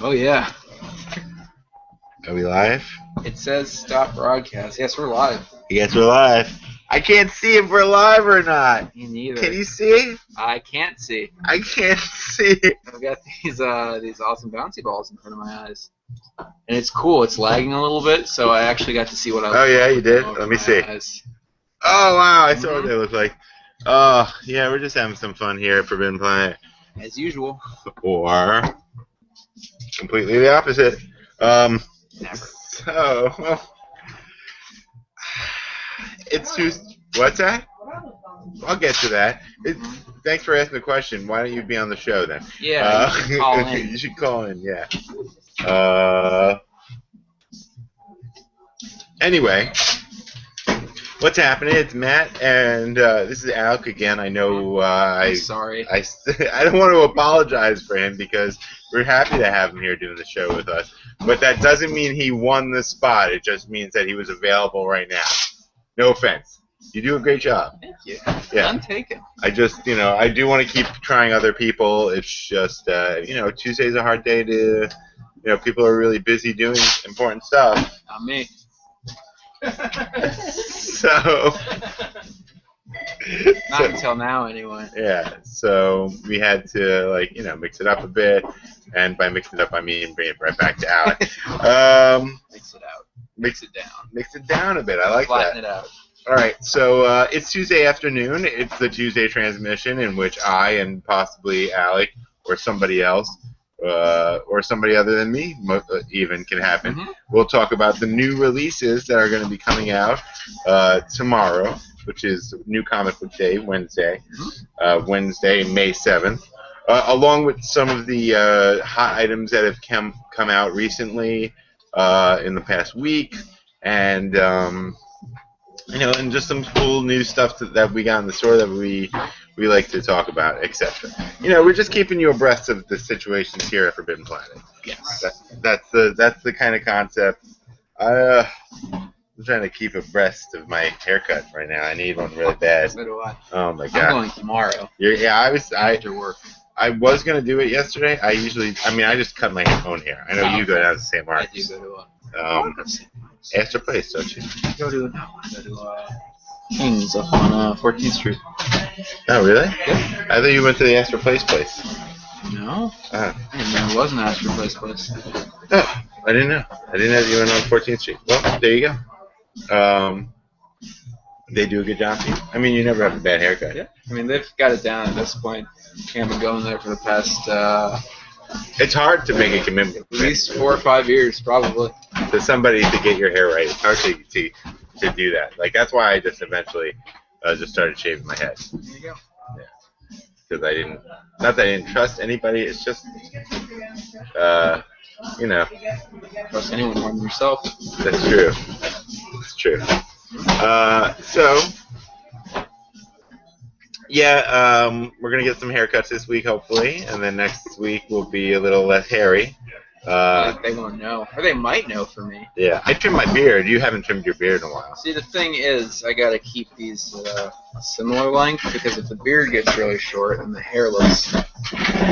Oh yeah. Are we live? It says stop broadcast. Yes, we're live. Yes, we're live. I can't see if we're live or not. Me neither. Can you see? I can't see. I can't see. I've got these awesome bouncy balls in front of my eyes, and it's cool. It's lagging a little bit, so I actually got to see what I. Oh yeah, you did. Let me see. Eyes. Oh wow, I saw what they look like. Oh yeah, we're just having some fun here at Forbidden Planet. As usual. Or completely the opposite. Never. So, well, it's Tuesday. What's that? I'll get to that. Thanks for asking the question. Why don't you be on the show then? Yeah, you should call in. You should call in, yeah. Anyway, what's happening? It's Matt, and this is Alec again. I know I'm sorry. I don't want to apologize for him because we're happy to have him here doing the show with us. But that doesn't mean he won the spot. It just means that he was available right now. No offense. You do a great job. Thank you. Yeah. I'm taken. I just, I do want to keep trying other people. It's just, Tuesday's a hard day to, people are really busy doing important stuff. Not me. So. Not until now, anyway. Yeah, so we had to, mix it up a bit. And by mix it up, I mean bring it right back to Alec. Mix it out. Mix it down. Mix it down a bit. I like Flatten that. it out. All right, so it's Tuesday afternoon. It's the Tuesday transmission in which I and possibly Alec or somebody else or somebody other than me even can happen. Mm-hmm. We'll talk about the new releases that are going to be coming out tomorrow, which is New Comic Book Day, Wednesday, Wednesday, May 7th, along with some of the hot items that have come out recently in the past week, and and just some cool new stuff that we got in the store that we like to talk about, etc. We're just keeping you abreast of the situations here at Forbidden Planet. Yes. That's the kind of concept. I'm trying to keep abreast of my haircut right now. I need one really bad. So do I. Oh my god. I'm going tomorrow. After work. I was gonna do it yesterday. I just cut my own hair. I know you go down to St. Mark's. I do go to Astor Place, don't you? I go to King's up on 14th Street. Oh, really? Yeah. I thought you went to the Astor Place. No. I didn't know it was an Astor Place. Oh, I didn't know. I didn't know you went on 14th Street. Well, there you go. They do a good job for you? I mean, you never have a bad haircut. Yeah. I mean, they've got it down at this point. I've been going there for the past... it's hard to make a commitment. At least 4 or 5 years, probably. To somebody to get your hair right. It's hard to do that. That's why I just eventually just started shaving my head. There you go. Yeah. Because not that I didn't trust anybody, it's just, Trust anyone more than yourself. That's true. It's true. We're going to get some haircuts this week, hopefully, and then next week will be a little less hairy. They won't know. Or they might know for me. Yeah, I trimmed my beard. You haven't trimmed your beard in a while. See, the thing is, I got to keep these a similar length, because if the beard gets really short, then the hair looks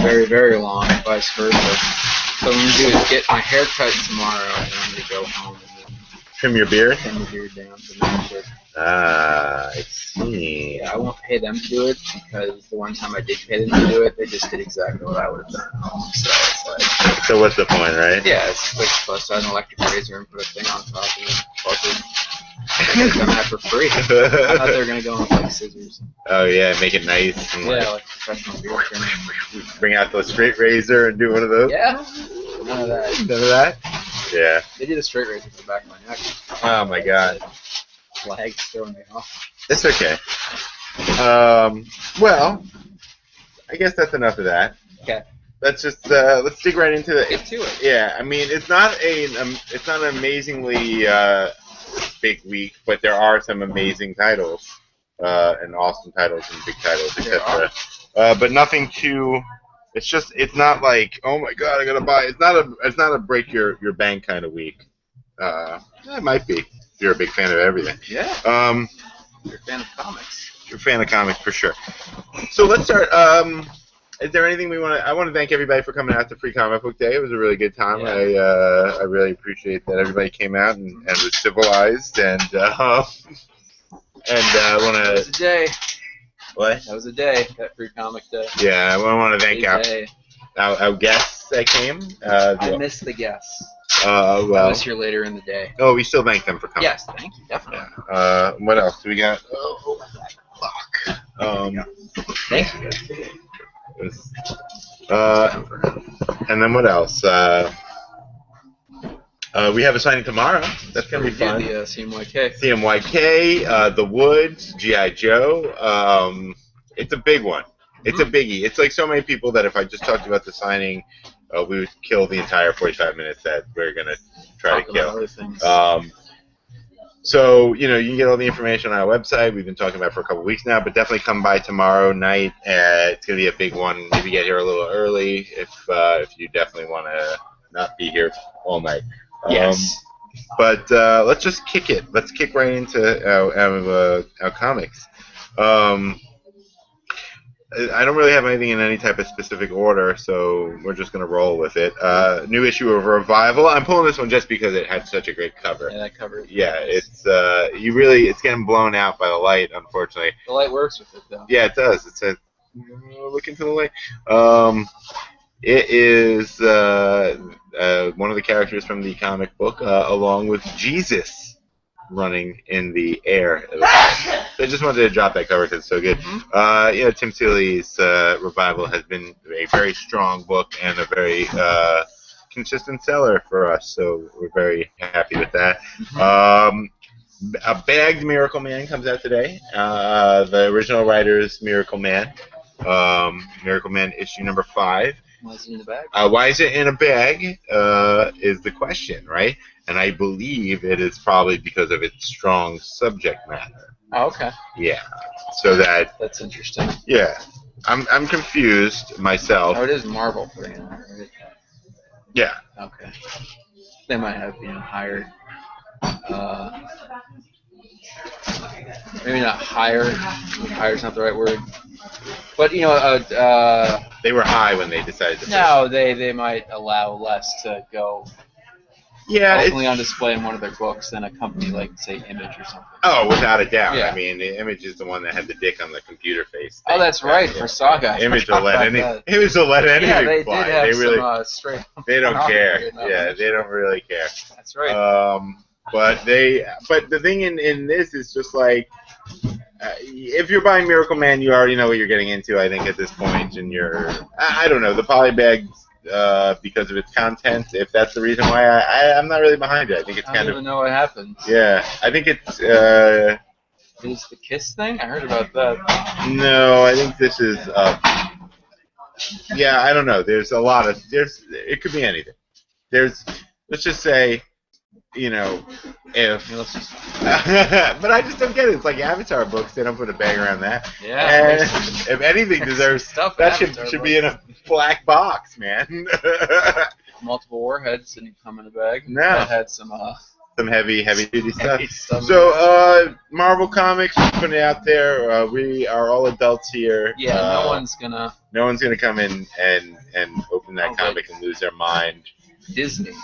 very, very long, and vice versa. So what I'm going to do is get my hair cut tomorrow, and I'm going to go home and then trim your beard? Trim the beard down to match it. I see. Yeah, I won't pay them to do it, because the one time I did pay them to do it, they just did exactly what I would have done at home. So it's like... So what's the point, right? Yeah, it's like bust out an electric razor and put a thing on top and fuck it. I've done that for free. I thought they were going to go with like scissors. Oh yeah, make it nice. And like professional beard trimmer. Bring out the straight razor and do one of those? Yeah. None of that. None of that? Yeah. They did a straight razor to the back of my neck. Oh my god. Flags throwing me off. It's okay. Well, I guess that's enough of that. Okay. Let's just let's dig right into it. Get to it. Yeah, I mean it's not an amazingly big week, but there are some amazing titles and awesome titles and big titles, etc. But nothing too. It's not like, oh my god, I gotta buy. It's not a break your bank kind of week. It might be if you're a big fan of everything. Yeah. You're a fan of comics. You're a fan of comics for sure. So let's start. Is there anything we want to? I want to thank everybody for coming out to Free Comic Book Day. It was a really good time. Yeah. I really appreciate that everybody came out and was civilized and I want That was a to. day. What? That was a day. That Free Comic Day. Yeah, I want to thank our guests that came. I missed the guests. I Well. was here later in the day. Oh, we still thank them for coming. Yes, thank you, definitely. Yeah. What else do we got? Oh, fuck. Thank you. And then what else? We have a signing tomorrow. That's gonna be fun. The CMYK. CMYK, The Woods, G.I. Joe. It's a big one. It's a biggie. It's like so many people that if I just talked about the signing, we would kill the entire 45 minutes that we're gonna try to kill. Other things. So, you can get all the information on our website. We've been talking about it for a couple of weeks now, but definitely come by tomorrow night. It's going to be a big one. Maybe get here a little early if you definitely want to not be here all night. Yes. But let's just kick it. Let's kick right into our comics. I don't really have anything in any type of specific order, so we're just going to roll with it. New issue of Revival. I'm pulling this one just because it had such a great cover. Yeah, that cover. Yeah, it's getting blown out by the light, unfortunately. The light works with it, though. Yeah, it does. It says, look into the light. It is one of the characters from the comic book, along with Jesus running in the air. So I just wanted to drop that cover because it's so good. Tim Seeley's Revival has been a very strong book and a very consistent seller for us, so we're very happy with that. A bagged Miracle Man comes out today. The original writer's Miracle Man. Miracle Man issue number 5. Why is it in a bag? Why is it in a bag is the question, right? And I believe it is probably because of its strong subject matter. Oh, okay. Yeah. So that's interesting. Yeah. I'm confused myself. Oh, it is Marvel putting it on, right? Yeah. Okay. They might have higher. Maybe not higher. Higher's not the right word. But they were high when they decided to. No, they might allow less to go. Yeah, openly on display in one of their books than a company like, say, Image or something. Oh, without a doubt. Yeah. I mean, the Image is the one that had the dick on the computer face. Oh, that's right, for Saga. Image will let anything fly. Yeah, they did have they really, some straight. They don't care. Yeah, they don't really care. That's right. But the thing in this is just like, if you're buying Miracle Man, you already know what you're getting into, I think, at this point, and I don't know, the polybag, because of its content, if that's the reason why, I'm not really behind it. I think it's kind of... I don't even know what happens. Yeah, I think it's... Is the Kiss thing? I heard about that. No, I think this is... yeah, I don't know. There's a lot of... It could be anything. Let's just say... if but I just don't get it. It's like Avatar books; they don't put a bag around that. Yeah. And if anything deserves that should be in a black box, man. Multiple warheads didn't come in a bag. No. That had some heavy duty stuff. So Marvel Comics, putting it out there. We are all adults here. Yeah. No one's gonna come in and open that comic and lose their mind. Disney.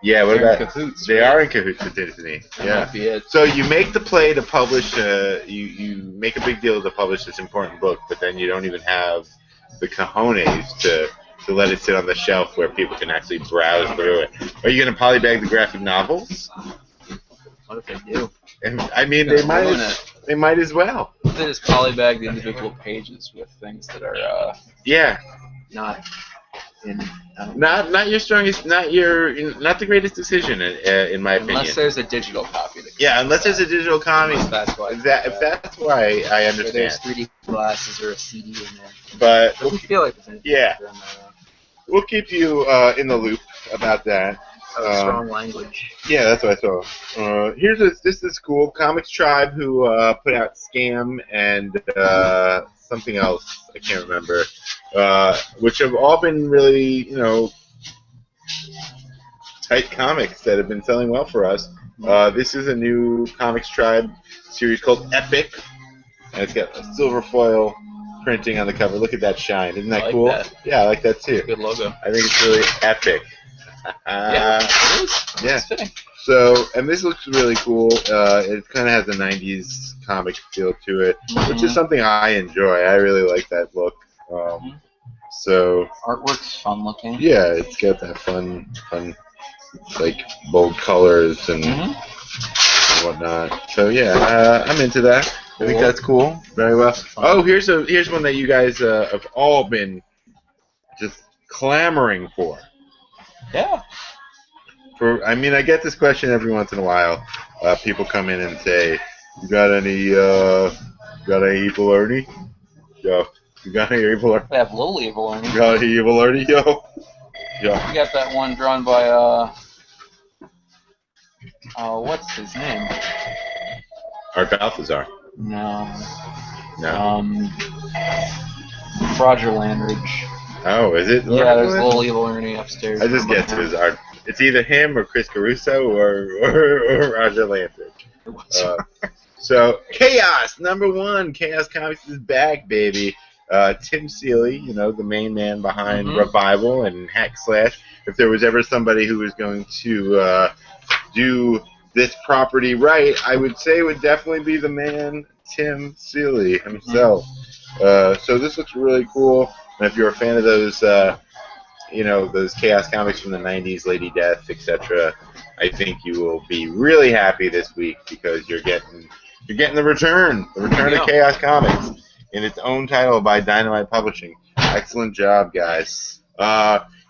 Yeah, what They're about in cahoots? They are in cahoots with Disney. That yeah. might be it. So you make the play to publish. You make a big deal to publish this important book, but then you don't even have the cojones to let it sit on the shelf where people can actually browse through it. Are you going to polybag the graphic novels? What if they do? And I mean, they might as well. They just polybag the individual pages with things that are not in. Not your strongest, not the greatest decision in my opinion. Unless there's a digital copy. Unless there's a digital copy. That's why. If that's why, I understand. Or there's 3D glasses or a CD in there. But I feel like we'll keep you in the loop about that. Strong language. Yeah, that's what I saw. This is cool. Comics Tribe, who put out Scam and something else, I can't remember, which have all been really, tight comics that have been selling well for us. This is a new Comics Tribe series called Epic, and it's got a silver foil printing on the cover. Look at that shine. Isn't that I like cool? that. Yeah, I like that too. Good logo. I think it's really epic. Yeah, it is. Yeah. It's fitting. So, and this looks really cool. It kind of has a 90s comic feel to it, which is something I enjoy. I really like that look. So, Artwork's fun looking. yeah, it's got that fun, like, bold colors and whatnot. So, yeah, I'm into that. I think that's cool. Very well. Oh, here's one that you guys have all been just clamoring for. Yeah. I mean, I get this question every once in a while. People come in and say, "You got any evil Ernie? Yo, you got any evil Ernie? We have little evil Ernie. You got any evil Ernie? Yo." We got that one drawn by what's his name? Art Balthazar. No. No. Roger Landridge. Oh, is it? Yeah, there's little evil Ernie upstairs. I just get to his art. It's either him or Chris Caruso or Roger Landridge. So Chaos #1, Chaos Comics is back, baby. Tim Seeley, the main man behind Revival and Hack Slash. If there was ever somebody who was going to do this property right, I would say it would definitely be the man Tim Seeley himself. So this looks really cool. And if you're a fan of those, those Chaos comics from the 90s, Lady Death, etc., I think you will be really happy this week because you're getting the return of Chaos Comics in its own title by Dynamite Publishing. Excellent job, guys.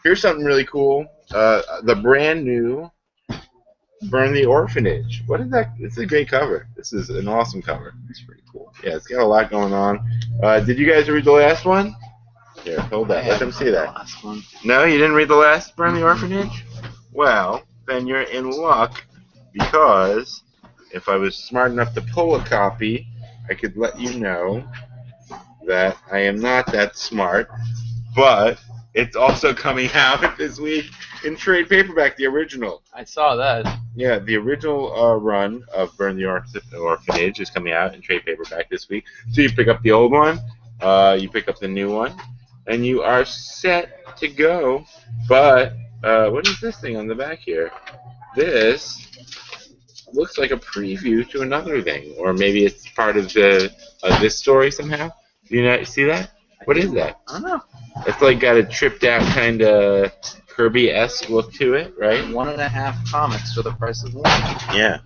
Here's something really cool. The brand new Burn the Orphanage. What is that? It's a great cover. This is an awesome cover. It's pretty cool. Yeah, it's got a lot going on. Did you guys read the last one? Here, hold that. Let them see that. Last one. No, you didn't read the last Burn the Orphanage? Well, then you're in luck because if I was smart enough to pull a copy, I could let you know that I am not that smart, but it's also coming out this week in trade paperback, the original. I saw that. Yeah, the original run of Burn the Orphanage is coming out in trade paperback this week. So you pick up the old one, you pick up the new one, and you are set to go. But what is this thing on the back here? This looks like a preview to another thing, or maybe it's part of this story somehow. Do you see that? What is that? I don't know. It's like got a tripped out kind of Kirby-esque look to it, right? 1.5 comics for the price of one. Yeah.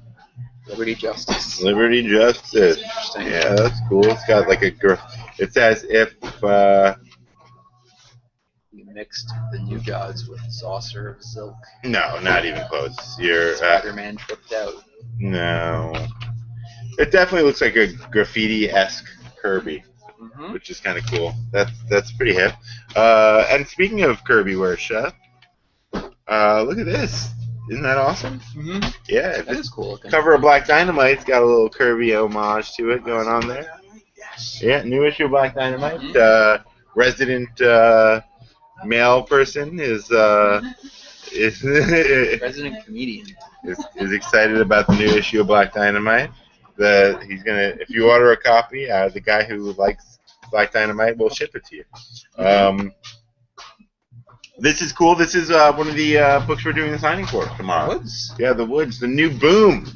Liberty Justice. Liberty Justice. Interesting. Yeah, that's cool. It's got like it's as if you mixed the New Gods with Saucer of Silk. No, not even close. You're Spider-Man tripped out. No. It definitely looks like a graffiti-esque Kirby, which is kind of cool. That's pretty hip. And speaking of Kirby worship, look at this. Isn't that awesome? Yeah. That is cool looking. Cover of Black Dynamite's got a little Kirby homage to it going on there. Yes. Yeah, new issue of Black Dynamite. Resident male person is Resident comedian is excited about the new issue of Black Dynamite. He's gonna, if you order a copy, the guy who likes Black Dynamite will ship it to you. This is cool. This is one of the books we're doing the signing for tomorrow. Woods. Yeah, the Woods, the new Boom,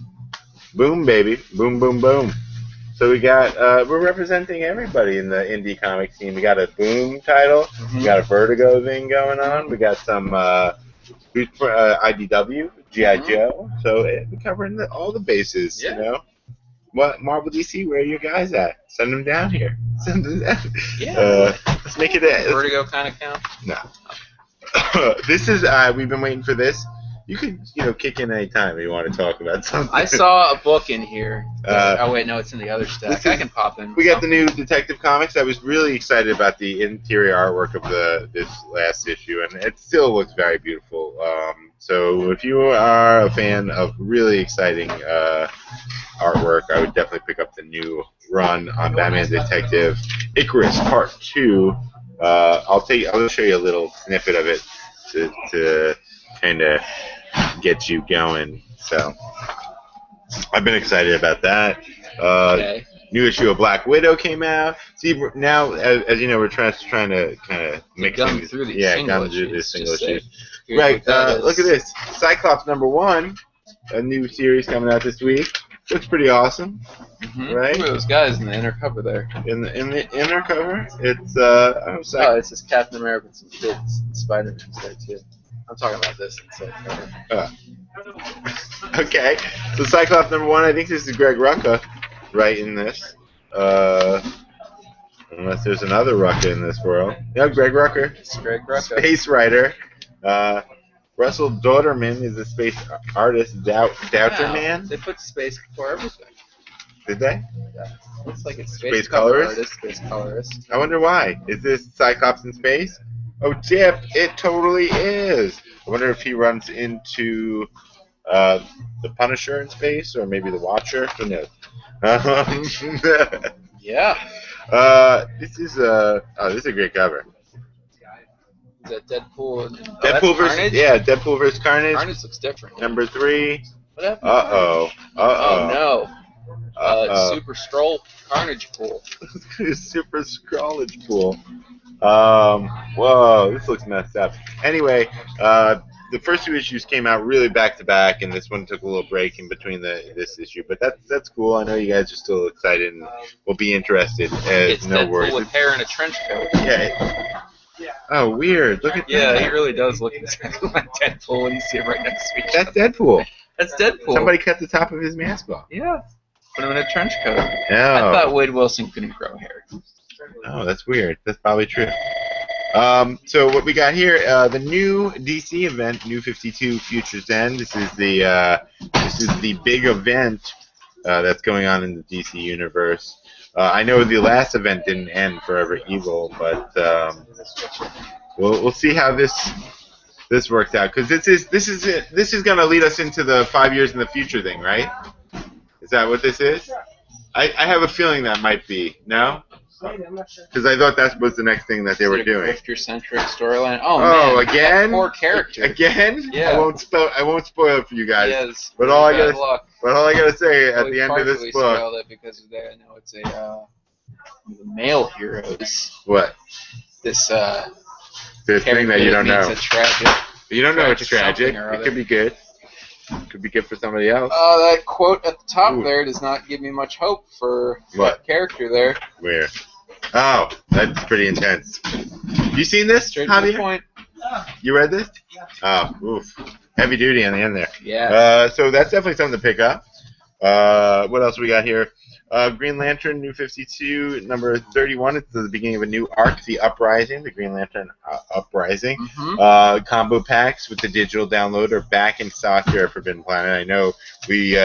Boom baby, Boom Boom Boom. So we got we're representing everybody in the indie comic scene. We got a Boom title, we got a Vertigo thing going on, we got some IDW, G.I. Joe. So we're covering all the bases, you know. What Marvel DC? Where are you guys at? Send them down here. Send them down. Yeah. Let's make it a Vertigo kind of count. No. This is we've been waiting for this. You could kick in any time if you want to talk about something. I saw a book in here. Oh wait, no, it's in the other stack. I can pop in. We got the new Detective Comics. I was really excited about the interior artwork of this last issue, and it still looks very beautiful. So if you are a fan of really exciting artwork, I would definitely pick up the new run on Batman Detective Icarus Part 2. I'll show you a little snippet of it to kind of get you going. So I've been excited about that. Okay. New issue of Black Widow came out. See, now, as you know, we're trying to kind of mix things. Through these Gone through this single issue. Here's Right, what look at this. Cyclops #1, a new series coming out this week. Looks pretty awesome, right? Look at those guys in the inner cover there. In the inner cover, it's it's just Captain America with some kids. Spider-Man's there too. I'm talking about this inside cover. Okay, so Cyclops #1. I think this is Greg Rucka writing this. Unless there's another Rucka in this world. Yeah, Greg Rucka. It's Greg Rucka. Space writer. Russell Dauterman is a space artist. Doubter Man. They put space before everything. Did they? Yeah. Looks like it's Space colorist? Space colorist. I wonder why. Is this Cyclops in space? Oh, Dip, it totally is. I wonder if he runs into the Punisher in space, or maybe the Watcher. Who knows? Yeah. This is a great cover. Is that Deadpool? Deadpool versus Carnage? Yeah, Deadpool versus Carnage. Carnage looks different. #3. What happened? Oh no. Super Stroll Carnage Pool. Super Scrollage Pool. Whoa, this looks messed up. Anyway, the first 2 issues came out really back to back, and this one took a little break in between this issue. But that's cool. I know you guys are still excited and will be interested. It's no Deadpool worries. with hair and a trench coat. Yeah. Oh, weird. Look at that. Yeah, he really does look exactly like Deadpool when you see him right next to each other. That's Deadpool. That's Deadpool. Somebody cut the top of his mask off. Yeah. Put him in a trench coat. Oh. I thought Wade Wilson couldn't grow hair. Oh, that's weird. That's probably true. So what we got here, the new DC event, New 52 Futures End. This is the big event that's going on in the DC universe. I know the last event didn't end Forever Evil, but we'll see how this works out, because this is going to lead us into the 5 years in the future thing, right? Is that what this is? I have a feeling that might be. No? Because I thought that was the next thing that they were doing. Grifter-centric storyline. Oh man, again? Poor character. Again? Yeah. I won't spoil it for you guys. Yes. But all I gotta say at the end of this book. Spoiled it because I know it's the male heroes. What? This thing that you don't know. It's a tragic. You don't know it's tragic. It It could be good. It could be good for somebody else. That quote at the top there does not give me much hope for that character there. Where? Oh, that's pretty intense. You seen this? Straight to the point. You read this? Oh, oof. Heavy duty on the end there. Yeah. So that's definitely something to pick up. What else we got here? Green Lantern, New 52, number 31. It's the beginning of a new arc, The Uprising, the Green Lantern Uprising. Combo packs with the digital download are back in stock here at Forbidden Planet. I know we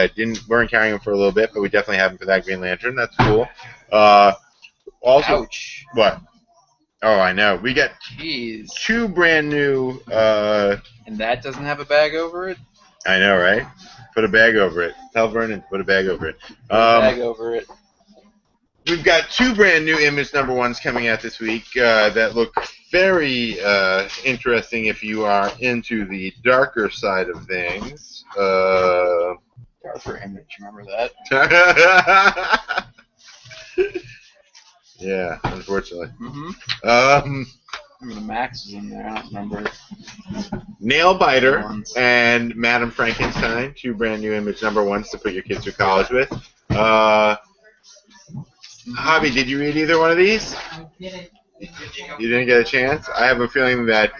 weren't carrying them for a little bit, but we definitely have them for that Green Lantern. That's cool. Also, ouch. What? Oh, I know. We got Jeez. 2 brand new. And that doesn't have a bag over it? I know, right? Put a bag over it. Tell Vernon to put a bag over it. Bag over it. We've got 2 brand new Image #1s coming out this week that look very interesting if you are into the darker side of things. Darker Image, remember that? Yeah, unfortunately. Remember the Max was in there, I don't remember. Nailbiter and Madam Frankenstein, 2 brand new Image #1s to put your kids through college with. Hobby, did you read either one of these? You didn't get a chance? I have a feeling that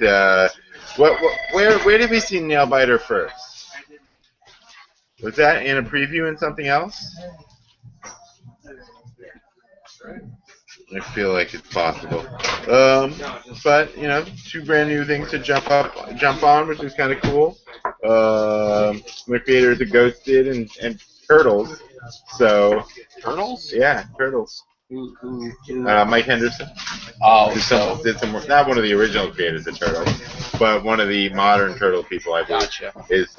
where did we see Nailbiter first? Was that in a preview in something else? I feel like it's possible. But, you know, 2 brand new things to jump on, which is kind of cool. The creators of Ghosted and Turtles. So Turtles? Yeah, Turtles. Who? Mike Henderson. Oh, did some work. Not one of the original creators of Turtles, but one of the modern Turtle people, I believe. Gotcha. Is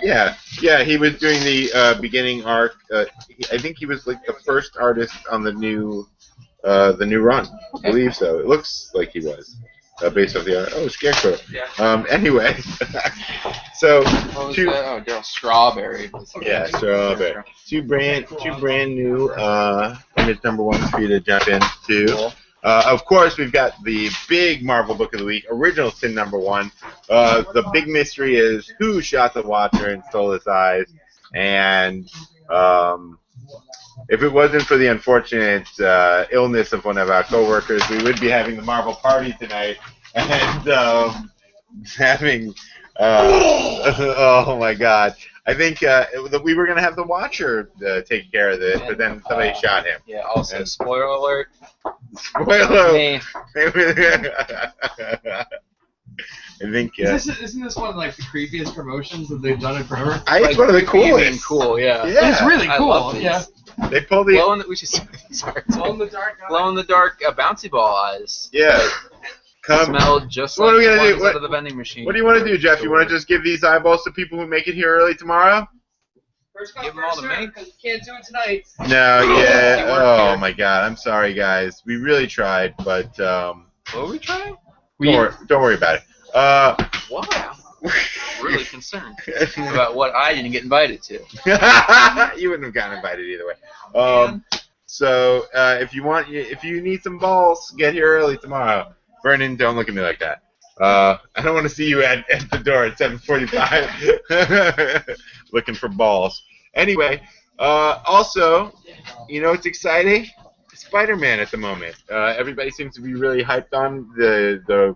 yeah. He was doing the beginning arc. I think he was like the first artist on the new run. I believe so. It looks like he was. based off the other. Oh, Scarecrow. Yeah. Anyway, so What was that? Oh, Daryl Strawberry. yeah, Strawberry. Two brand new image number ones for you to jump into. Cool. Of course, we've got the big Marvel book of the week, Original Sin number 1. The big mystery is who shot the Watcher and stole his eyes, and if it wasn't for the unfortunate illness of one of our coworkers, we would be having the Marvel party tonight and having. Oh my God! I think we were gonna have the Watcher take care of this, but then somebody shot him. Yeah. Also, And- spoiler alert. Spoiler! Me. I think. Isn't this one of like the creepiest promotions that they've done in forever? It's one of the Being coolest. cool. Yeah. Yeah. It's really I cool. love these. Yeah. They pulled the. Glow in the, we should sorry. Glow in the dark. Glow in the dark bouncy ball eyes. Yeah. Come. Smelled just What like are we gonna the do? ones What- out of the vending machine. What do you want to do, Jeff? You want to just give these eyeballs to people who make it here early tomorrow? First Give 'em all to me. because you can't do it tonight. No, yeah. They work Oh here. my God, I'm sorry, guys. We really tried, but What were we trying? don't worry about it. Wow. Really concerned about what I didn't get invited to. You wouldn't have gotten invited either way. So if you need some balls, get here early tomorrow. Vernon, don't look at me like that. I don't want to see you at the door at 7:45 looking for balls. Anyway, also, you know what's exciting? Spider-Man at the moment. Everybody seems to be really hyped on the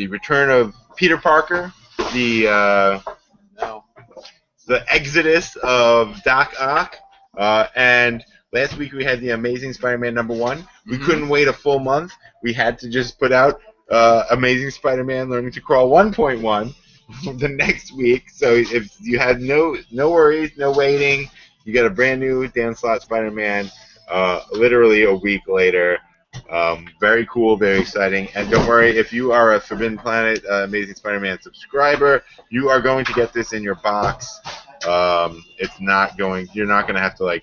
return of Peter Parker, the exodus of Doc Ock, and last week we had the Amazing Spider-Man number 1. We couldn't wait a full month. We had to just put out Amazing Spider-Man Learning to Crawl 1.1 the next week. So if you had no worries, no waiting, you got a brand new Dan Slott Spider-Man literally a week later. Very cool, very exciting. And don't worry, if you are a Forbidden Planet Amazing Spider-Man subscriber, you are going to get this in your box. You're not going to have to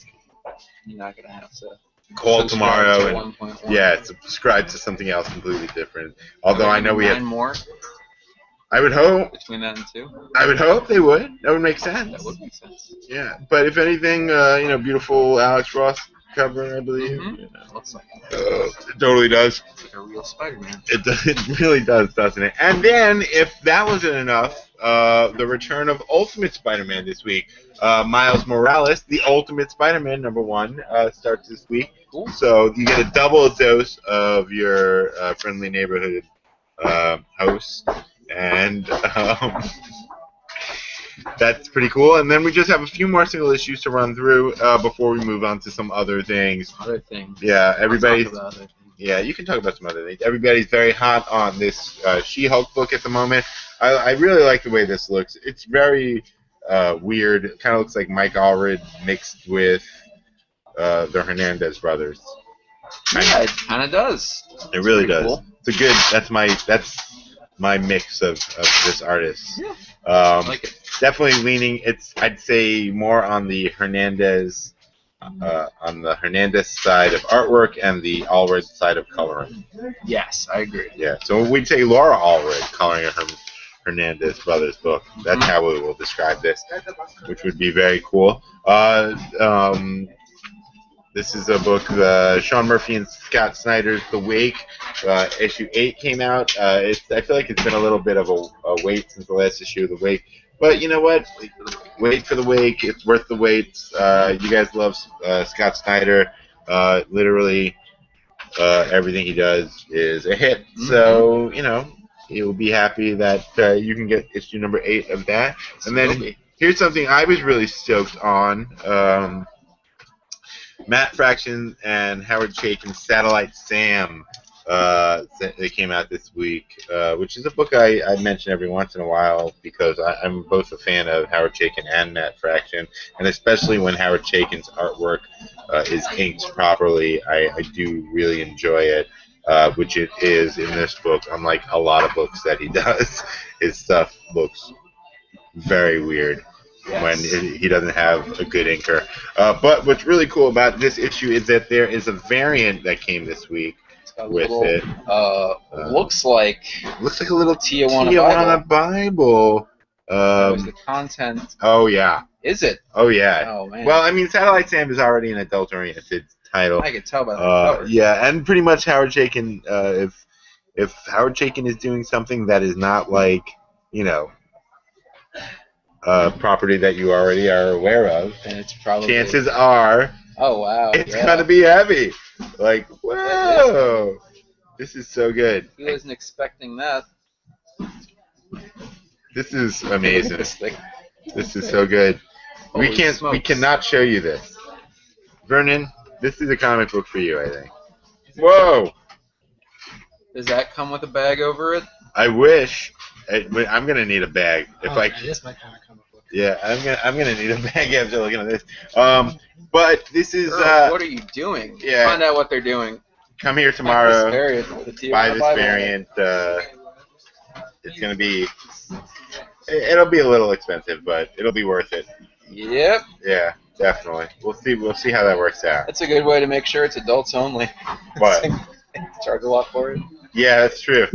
You're not gonna have to call tomorrow to and 1.1. subscribe to something else completely different. Although I know we 9 have. more I would hope. between that and 2. I would hope they would. That would make sense. That would make sense. Yeah, but if anything, beautiful Alex Ross cover, I believe. Looks like It totally does. it's like a real Spider-Man. It really does, doesn't it? And then, if that wasn't enough, the return of Ultimate Spider-Man this week. Miles Morales, the Ultimate Spider-Man number 1, starts this week. Cool. So you get a double dose of your friendly neighborhood host, and that's pretty cool. And then we just have a few more single issues to run through before we move on to some other things. Other things. Yeah, I'll everybody's. talk about other things. Yeah, you can talk about some other things. Everybody's very hot on this She-Hulk book at the moment. I really like the way this looks. It's very weird. It kind of looks like Mike Allred mixed with the Hernandez brothers. Yeah, it kind of does. It really Pretty does. cool. It's a good. That's my mix of this artist. Yeah. I like it. Definitely leaning. I'd say more on the Hernandez. On the Hernandez side of artwork and the Allred side of coloring. Yes, I agree. Yeah, so we'd say Laura Allred coloring a Hernandez brothers book. That's how we will describe this, which would be very cool. This is a book, Sean Murphy and Scott Snyder's The Wake. Issue 8 came out. I feel like it's been a little bit of a wait since the last issue of The Wake. But you know what? Wait for The Wake. It's worth the wait. You guys love Scott Snyder. Literally, everything he does is a hit. So, you'll be happy that you can get issue number 8 of that. And then here's something I was really stoked on. Matt Fraction and Howard Chaykin's Satellite Sam. They came out this week, which is a book I mention every once in a while because I'm both a fan of Howard Chaykin and Matt Fraction, and especially when Howard Chaykin's artwork is inked properly, I do really enjoy it, which it is in this book, unlike a lot of books that he does. His stuff looks very weird. Yes. When he doesn't have a good inker. But what's really cool about this issue is that there is a variant that came this week a with little, it. looks like Looks like a little Tijuana Bible. There's the content. Oh yeah. Is it? Oh yeah. Oh man. Well, I mean, Satellite Sam is already an adult-oriented title. I could tell by the cover. Yeah, and pretty much Howard Chaykin. If Howard Chaykin is doing something that is not like, you know, property that you already are aware of, And it's probably chances are Oh wow. it's gonna be heavy. Like, whoa, this is so good. He wasn't expecting that. This is Look at amazing. this thing. This is so good. Holy We smokes. cannot show you this. Vernon, this is a comic book for you, I think. Whoa! Does that come with a bag over it? I wish. I'm gonna need a bag if I. It is my kind of comic book. Yeah, I'm gonna need a bag after looking at this. But this is. Earl, what are you doing? Yeah. Find out what they're doing. Come here This tomorrow. variant, the Tijuana Buy this Bible. variant. It's gonna be. It'll be a little expensive, but it'll be worth it. Yep. Yeah, definitely. We'll see how that works out. That's a good way to make sure it's adults only. What? Charge a lot for it. Yeah, that's true.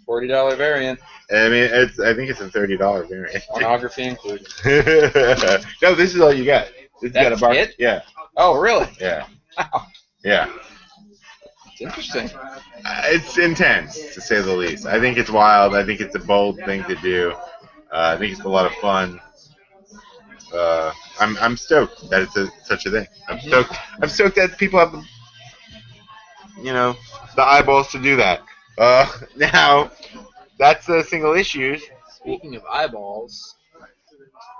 $40 variant. I mean, I think it's a $30 variant. Pornography included. No, this is all you got. This got a That's bar. it? Yeah, Oh, really? yeah, Wow. yeah. It's interesting. It's intense, to say the least. I think it's wild. I think it's a bold thing to do. I think it's a lot of fun. I'm stoked that it's such a thing. I'm stoked that people have the eyeballs to do that. Now, that's the single issues. Speaking of eyeballs,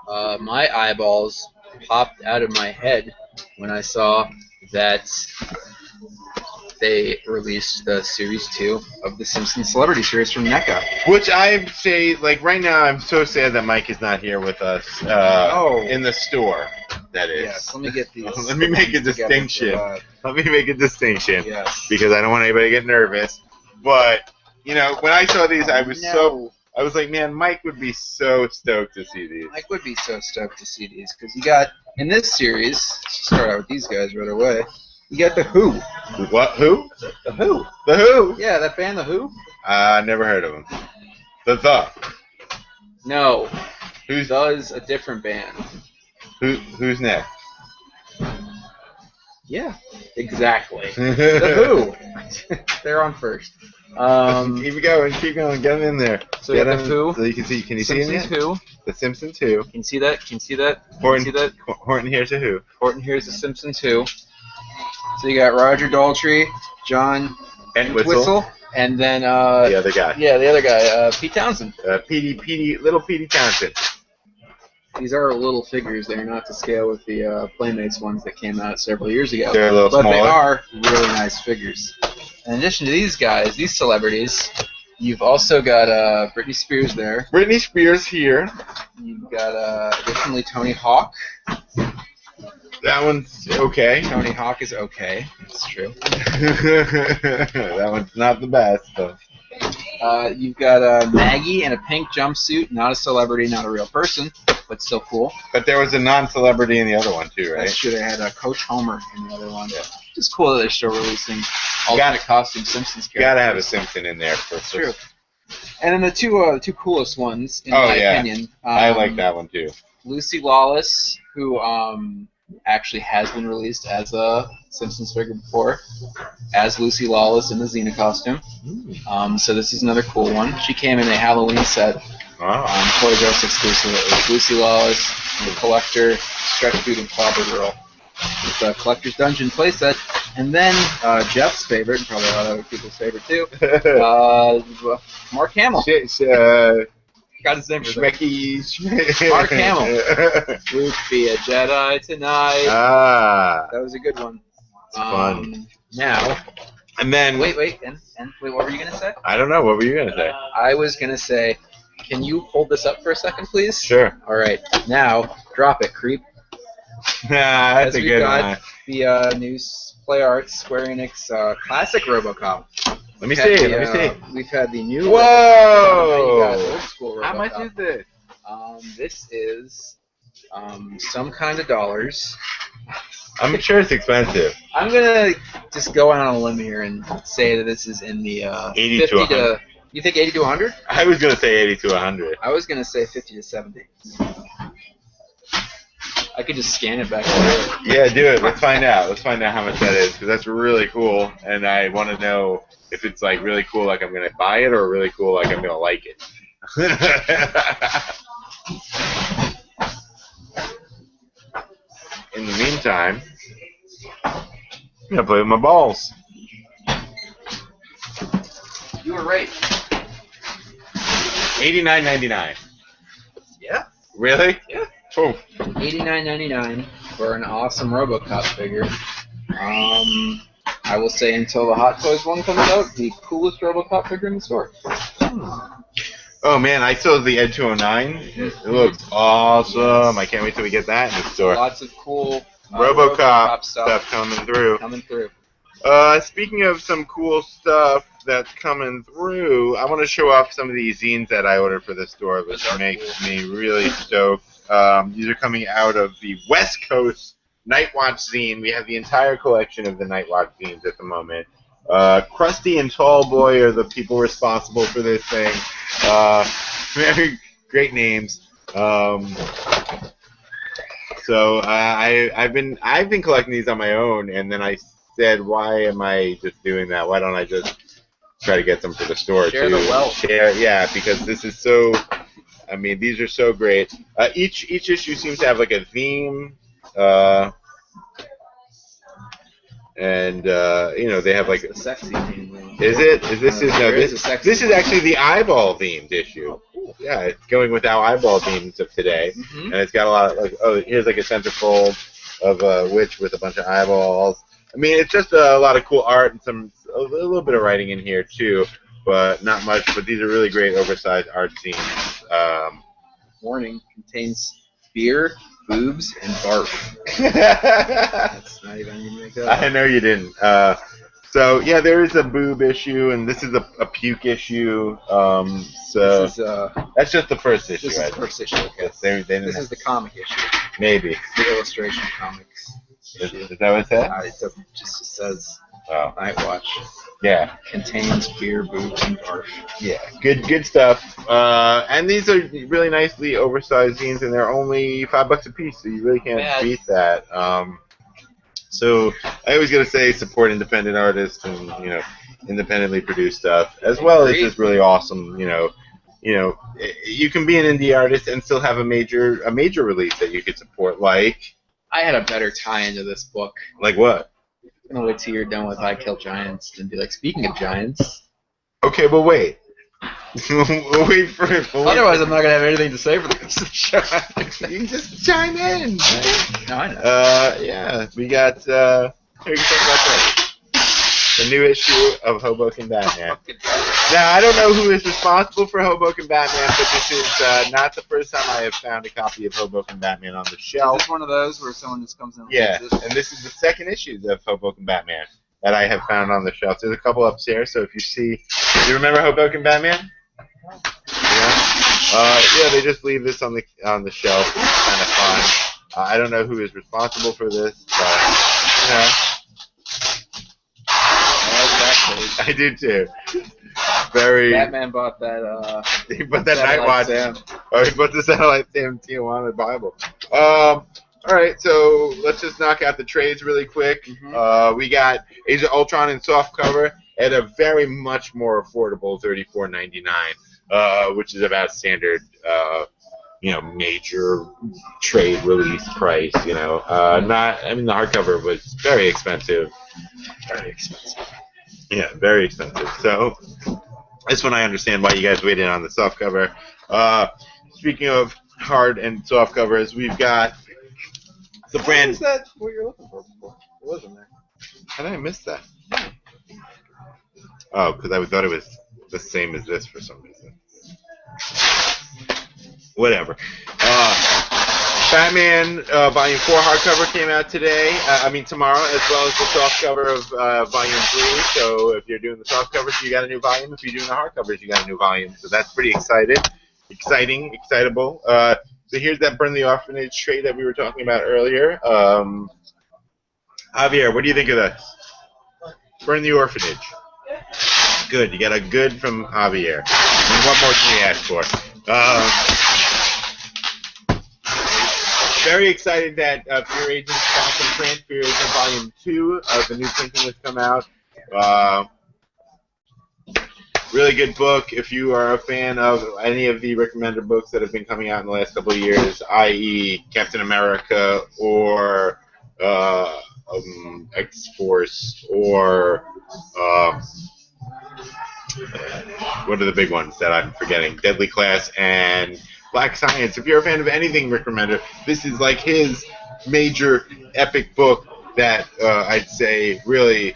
my eyeballs popped out of my head when I saw that they released the Series 2 of the Simpsons Celebrity Series from NECA. Which I say, like, right now, I'm so sad that Mike is not here with us in the store, that is. Yes, let me get these. Let me make a together distinction. for, Let me make a distinction. Yes. Because I don't want anybody to get nervous. But, when I saw these, I was I was like, man, Mike would be so stoked to see these. Mike would be so stoked to see these because you got in this series. Let's start out with these guys right away. You got the Who. What? Who? The Who. The Who? Yeah, that band, the Who. Never heard of them. The. No. Who's Does a different band. Who's next? Yeah. Exactly. The Who. They're on first. Keep going, get them in there. So you got the Who. So you can see. Can you see Simpsons them yet? Who. The Simpsons Who. Can you see that? Can you see that? Horton, Can you see that? Horton here's a Who. Horton here's the Simpsons Who. So you got Roger Daltrey, John Entwistle, and then the other guy. Yeah, the other guy, Pete Townsend. Little Petey Townsend. These are little figures. They're not to scale with the Playmates ones that came out several years ago. They're a little but smaller. They are really nice figures. In addition to these guys, these celebrities, you've also got Britney Spears there. Britney Spears here. You've got additionally Tony Hawk. That one's okay. Tony Hawk is okay. It's true. That one's not the best, though. You've got Maggie in a pink jumpsuit. Not a celebrity, not a real person, but still cool. But there was a non-celebrity in the other one, too, right? That's true. They had Coach Homer in the other one. Yeah. It's cool that they're still releasing alternate costume Simpsons characters. Gotta have a Simpson in there. That's true. And then the two coolest ones, in my opinion. I like that one, too. Lucy Lawless, who actually has been released as a Simpsons figure before, as Lucy Lawless in the Xena costume. So this is another cool one. She came in a Halloween set, Toys R Us exclusive. It was Lucy Lawless, the Collector, Stretch Boot, and Clobber Girl. It's a Collector's Dungeon playset. And then Jeff's favorite, and probably a lot of other people's favorite too, Mark Hamill. Got his name for Mark Hamill. Luke, be a Jedi tonight. That was a good one. It's fun. Now, and then wait, and wait, what were you gonna say? I don't know. What were you gonna say? I was gonna say, can you hold this up for a second, please? Sure. All right. Now, drop it, creep. That's a good one. The new Play Arts Square Enix classic RoboCop. Let me see. We've had the new. Whoa! RoboCop. You got old school RoboCop. How much is this? This is some kind of dollars. I'm sure it's expensive. I'm gonna just go out on a limb here and say that this is in the 80 50 to 100. You think 80 to 100? I was gonna say 80 to 100. I was gonna say 50 to 70. I could just scan it back there. Yeah, do it. Let's find out. Let's find out how much that is, because that's really cool, and I want to know if it's like really cool, like I'm gonna buy it, or really cool, like I'm gonna like it. In the meantime, I'm gonna play with my balls. You were right. $89.99. Yeah. Really? Yeah. Oh. $89.99 for an awesome RoboCop figure. I will say until the Hot Toys one comes out, the coolest RoboCop figure in the store. Oh man, I saw the Ed 209. It looks awesome. I can't wait till we get that in the store. Lots of cool RoboCop stuff coming through. Speaking of some cool stuff that's coming through, I want to show off some of these zines that I ordered for the store, which makes me really stoked. These are coming out of the West Coast Night Watch zine. We have the entire collection of the Night Watch zines at the moment. Krusty and Tallboy are the people responsible for this thing. Very great names. So I've been collecting these on my own, and then I said, why am I just doing that? Why don't I just try to get them for the store Share too? the wealth. Yeah, because this is so. I mean, these are so great. Each issue seems to have like a theme. And you know, they have like the sexy theme. Is it? This is actually the eyeball themed issue. Oh, cool. Yeah, it's going with our eyeball themes of today, and it's got a lot of like, oh, here's like a centerfold of a witch with a bunch of eyeballs. I mean, it's just a lot of cool art and a little bit of writing in here too, but not much. But these are really great oversized art zines. Warning: contains beer, boobs, and barf. That's not even gonna make that up. I know you didn't. So yeah, there is a boob issue, and this is a puke issue. So this is, that's just the first issue. This is the first issue. Okay. This is the comic issue. Maybe. The illustration comics. Is that what it says? It doesn't. Just says Night Watch. Yeah. Contains beer, boobs, and barf. Yeah. Good stuff. And these are really nicely oversized zines, and they're only $5 a piece, so you really can't beat that. So I always gotta say, support independent artists and independently produced stuff, as well as this really awesome. You can be an indie artist and still have a major release that you could support. Like, I had a better tie into this book. Like what? I'm gonna wait till you're done with I Kill Giants and be like, speaking of giants. Okay, but wait. We'll wait for it. Otherwise, I'm not gonna have anything to say for the rest of the show. You can just chime in. No, I know. Yeah, we got. Here, you can talk about that. The new issue of Hoboken Batman. Now, I don't know who is responsible for Hoboken Batman, but this is not the first time I have found a copy of Hoboken Batman on the shelf. Is this one of those where someone just comes in and Yeah, reads it? and this is the second issue of Hoboken Batman that I have found on the shelf. There's a couple upstairs, so if you see... Do you remember Hoboken Batman? Yeah, they just leave this on the shelf. It's kind of fun. I don't know who is responsible for this, but I do too. Very. Batman bought that. He bought that Night Watch. Sam. Oh, he bought the Satellite Sam Tijuana Bible. All right, so let's just knock out the trades really quick. We got Age of Ultron in softcover at a very much more affordable $34.99, which is about standard, major trade release price. The hardcover was very expensive. Very expensive. Yeah, very expensive. So this one I understand why you guys waited on the softcover. Speaking of hard and soft covers, we've got the brand. Is that what you're looking for before? It wasn't there. How did I miss that? Oh, because I thought it was the same as this for some reason. Whatever. Batman Volume 4 hardcover came out tomorrow, as well as the softcover of Volume 3. So if you're doing the softcovers, you got a new volume. If you're doing the hardcovers, you got a new volume. So that's pretty excitable. So here's that Burn the Orphanage trade that we were talking about earlier. Javier, what do you think of this? Burn the Orphanage. Good. You got a good from Javier. And what more can we ask for? Very excited that Fear Agent's back in print. Fear Agent Volume 2 of the new printing has come out. Really good book. If you are a fan of any of the recommended books that have been coming out in the last couple of years, i.e. Captain America or X-Force or what are the big ones that I'm forgetting? Deadly Class and Black Science. If you're a fan of anything Rick Remender, this is like his major epic book that I'd say really,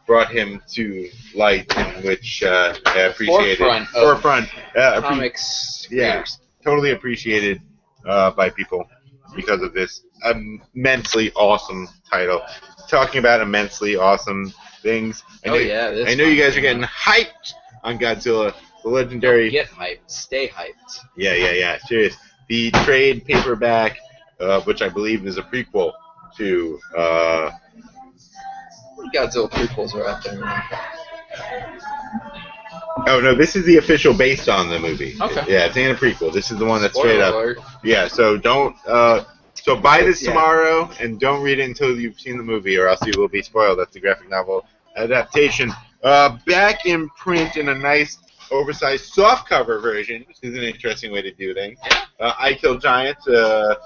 brought him to light, in which I appreciated. Forefront. Comics. Yeah, totally appreciated by people because of this immensely awesome title. Talking about immensely awesome things. I know you guys are getting hyped on Godzilla, the legendary. Get hyped. Stay hyped. Yeah. Serious. The trade paperback, which I believe is a prequel to. Godzilla prequels are out there, man. Oh no, this is the official based on the movie. Okay. Yeah, it's ain't a prequel. This is the one that's straight up. Alert. Yeah, so don't. So buy this tomorrow and don't read it until you've seen the movie, or else you will be spoiled. That's the graphic novel adaptation. Back in print in a nice oversized softcover version, which is an interesting way to do things. I Kill Giants, the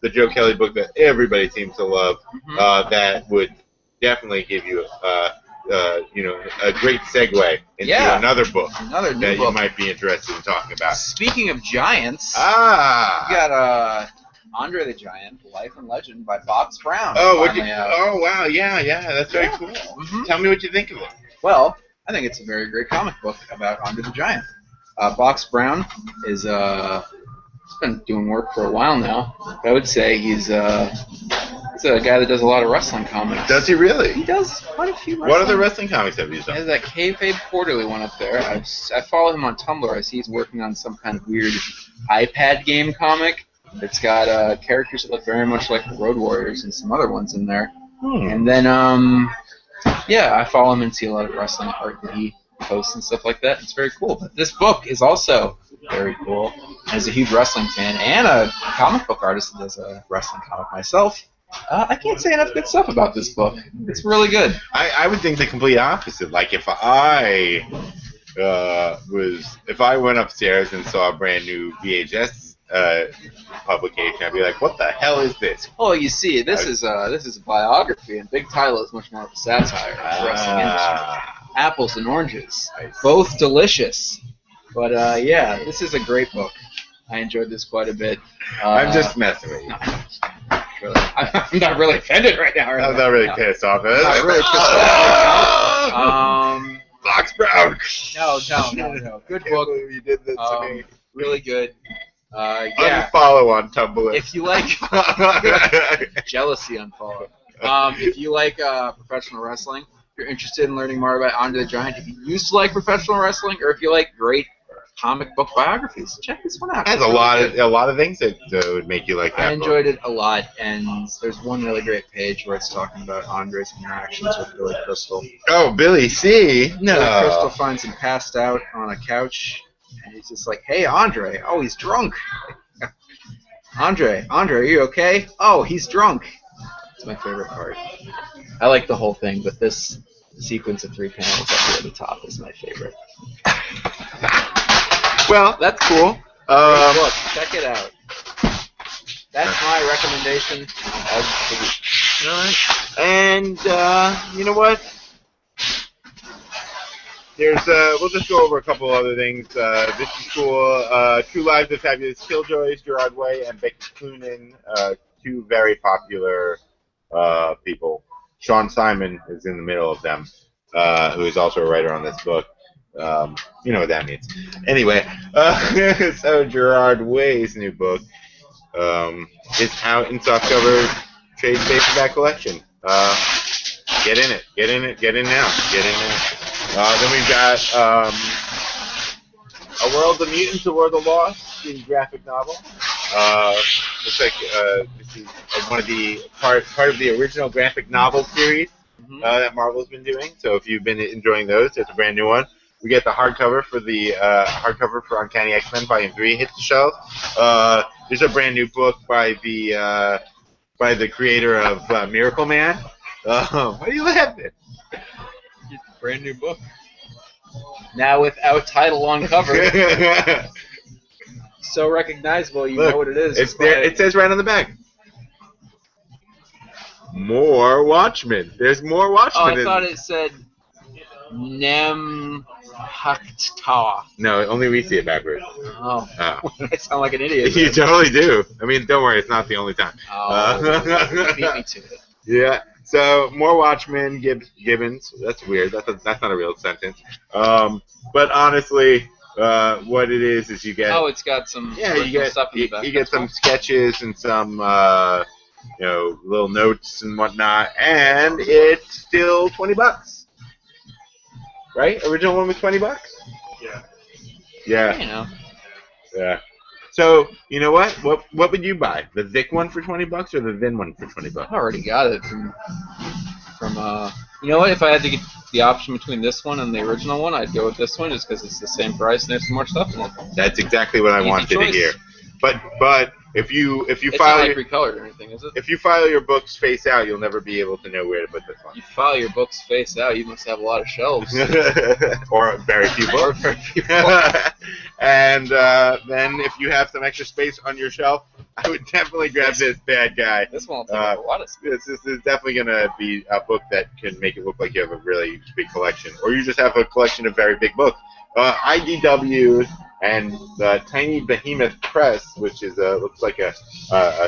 Joe Kelly book that everybody seems to love. That would definitely give you a great segue into another book that you might be interested in talking about. Speaking of giants, you got Andre the Giant, Life and Legend by Box Brown. Oh wow, yeah, that's very cool. Tell me what you think of it. Well, I think it's a very great comic book about Andre the Giant. Box Brown is he's been doing work for a while now. I would say he's a guy that does a lot of wrestling comics. Does he really? He does quite a few wrestling. What other wrestling comics have you done? He has that Kayfabe Quarterly one up there. I follow him on Tumblr. I see he's working on some kind of weird iPad game comic. It's got characters that look very much like the Road Warriors and some other ones in there. And then, I follow him and see a lot of wrestling art that he posts and stuff like that. It's very cool. But this book is also very cool. As a huge wrestling fan and a comic book artist that does a wrestling comic myself, I can't say enough good stuff about this book. It's really good. I would think the complete opposite. Like if I went upstairs and saw a brand new VHS publication, I'd be like, "What the hell is this?" Oh, you see, this is a biography, and Big Tyler is much more of a satire of the wrestling industry. Apples and oranges, both delicious. But this is a great book. I enjoyed this quite a bit. I'm just messing with you. Really. I'm not really offended right now. I'm not really pissed off. I'm not really pissed off. Box Brown. No. Good book. You did this to me. Really good. Unfollow on Tumblr. If you like jealousy, unfollow. If you like professional wrestling, if you're interested in learning more about Andre the Giant, if you used to like professional wrestling, or if you like great comic book biographies, check this one out. It has a lot of things that would make you like that. I enjoyed it a lot, and there's one really great page where it's talking about Andre's interactions with Billy Crystal. Oh, Billy C. No. Billy Crystal finds him passed out on a couch, and he's just like, "Hey, Andre. Oh, he's drunk. Andre, are you okay? Oh, he's drunk." It's my favorite part. I like the whole thing, but this sequence of 3 panels up here at the top is my favorite. Well, that's cool. Look, check it out. That's my recommendation of the week. All right. And you know what? We'll just go over a couple other things. This is cool. True Lives of Fabulous Killjoys, Gerard Way and Becky Cloonan, 2 very popular people. Sean Simon is in the middle of them, who is also a writer on this book. You know what that means. Anyway, so Gerard Way's new book is out in softcover trade paperback collection. Get in it. Get in now. Then we've got A World of Mutants, A World of Lost, the graphic novel. looks like this is one of the part of the original graphic novel series that Marvel's been doing. So if you've been enjoying those, it's a brand new one. We get the hardcover for Uncanny X-Men Volume 3 hit the shelves. There's a brand new book by the creator of Miracle Man. What are you laughing at? Brand new book. Now without title on cover. So recognizable, you Look, know what it is. It's there. It says right on the back. More Watchmen. There's more Watchmen. Oh, I thought it said Nemhakta. No, only we see it backwards. Oh. I sound like an idiot. You totally do. I mean, don't worry, it's not the only time. Oh, beat me to it. Yeah. So more Watchmen, Gibbons. That's weird. That's not a real sentence. But honestly, what it is you get. Oh, it's got some. Yeah, you get stuff in the back. you get some sketches and some little notes and whatnot, and it's still $20. Right? Original one was $20. Yeah. Yeah. You know. Yeah. So you know what? What would you buy? The Vic one for $20 or the Vin one for $20? I already got it from. You know what? If I had to get the option between this one and the original one, I'd go with this one just because it's the same price and there's some more stuff in it. That's exactly what I Easy wanted to choice. hear. But if you It's file not like recolored or anything, is it? if you file your books face out, you'll never be able to know where to put this one. You file your books face out, you must have a lot of shelves. Or very few Or books. very few books. And then if you have some extra space on your shelf, I would definitely grab this bad guy. This one will take up a lot of space. This is definitely going to be a book that can make it look like you have a really big collection. Or you just have a collection of very big books. IDW and Tiny Behemoth Press, which is looks like a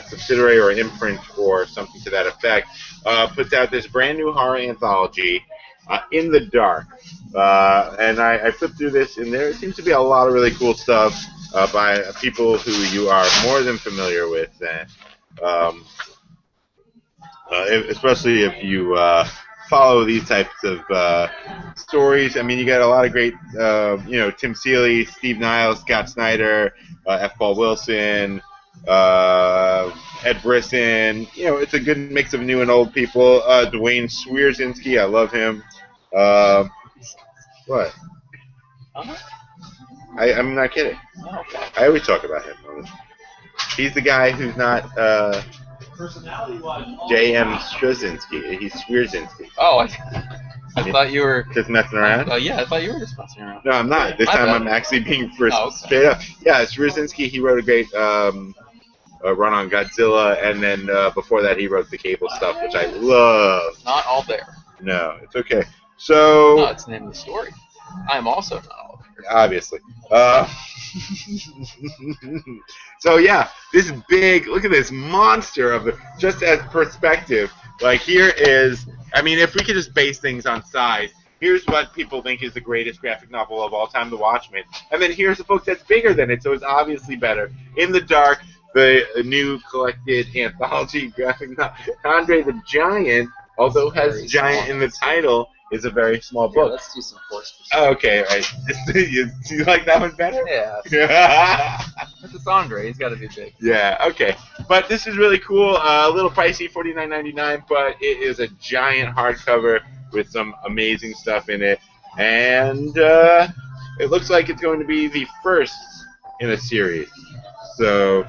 subsidiary or an imprint or something to that effect, puts out this brand new horror anthology, In the Dark. And I flipped through this, and there seems to be a lot of really cool stuff by people who you are more than familiar with, especially if you follow these types of stories. I mean, you got a lot of great, Tim Seeley, Steve Niles, Scott Snyder, F. Paul Wilson, Ed Brisson. It's a good mix of new and old people. Dwayne Swierczynski, I love him. What? I'm not kidding. Oh, okay. I always talk about him. He's the guy who's not J.M. Straczynski. He's Swierczynski. Oh, I thought you were just messing around. Yeah, I thought you were just messing around. No, I'm not. This time I'm actually being straight up. Yeah, Straczynski. He wrote a great run on Godzilla, and then before that he wrote the Cable stuff, which I love. Not all there. No, it's okay. So. No, it's the name of the story. I am also not all there. Obviously. So yeah, this big, look at this monster of it, just as perspective. Like here is, I mean, if we could just base things on size, here's what people think is the greatest graphic novel of all time, The Watchmen. And then here's a book that's bigger than it, so it's obviously better. In the Dark, the new collected anthology graphic novel. Andre the Giant, although has giant in the title, is a very small book. Yeah, let's do some force. Okay, all right. Do you like that one better? Yeah. If it's Andre, he's got to be big. Yeah, okay. But this is really cool. A little pricey, $49.99, but it is a giant hardcover with some amazing stuff in it. And it looks like it's going to be the first in a series. So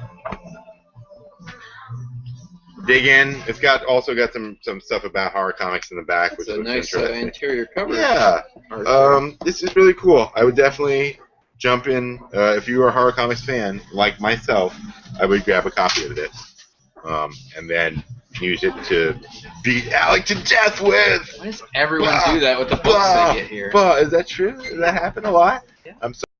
dig in. It's also got some stuff about horror comics in the back, which is a nice interesting. interior cover. Yeah. This is really cool. I would definitely jump in. If you are a horror comics fan, like myself, I would grab a copy of this. And then use it to beat Alec to death with. Why does everyone do that with the books they get here? Is that true? Does that happen a lot? Yeah. I'm sorry.